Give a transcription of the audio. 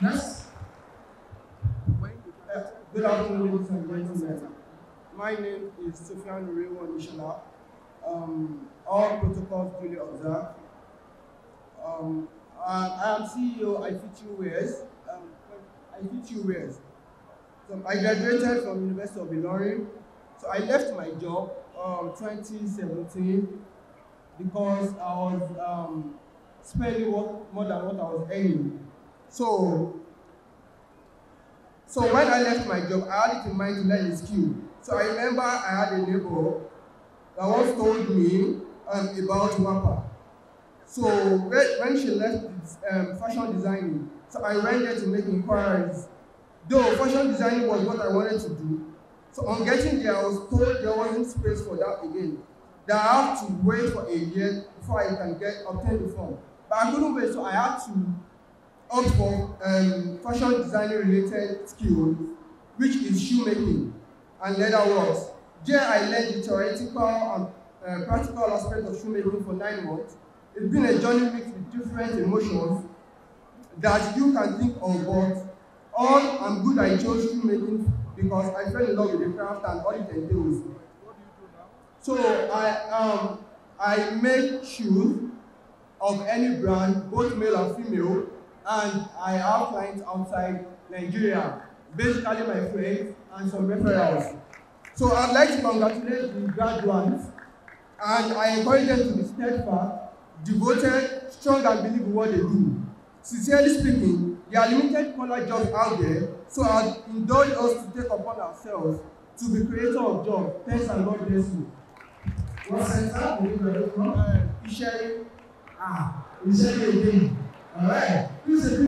Yes. Good afternoon, ladies and gentlemen. My name is Seun. All protocols duly observed. And I am CEO I Fit You Wears. I Fit You Wears. So I graduated from University of Ilorin. So I left my job 2017 because I was spending more than what I was earning. So when I left my job, I had it in mind to learn a skill. So I remember I had a neighbor that once told me about Wapa. So when she left fashion designing, so I went there to make inquiries. Though fashion designing was what I wanted to do, so on getting there, I was told there wasn't space for that again. That I have to wait for a year before I can obtain the form. But I couldn't wait, so I had to opt for fashion designing related skills, which is shoemaking and leather works. There I learned the theoretical and practical aspects of shoemaking for 9 months. It's been a journey mixed with different emotions that you can think of, but all I'm good I chose shoemaking because I fell in love with the craft and all it entails. So I make shoes of any brand, both male and female, and I have clients outside Nigeria, basically my friends and some referrals. So I'd like to congratulate the graduates, and I encourage them to be steadfast, devoted, strong, and believe in what they do. Sincerely speaking, there are limited collar jobs out there, so I'd indulge us to take upon ourselves to be creator of jobs. Thanks and God bless you. What's that? Isharing. Iṣẹ́ again. All right.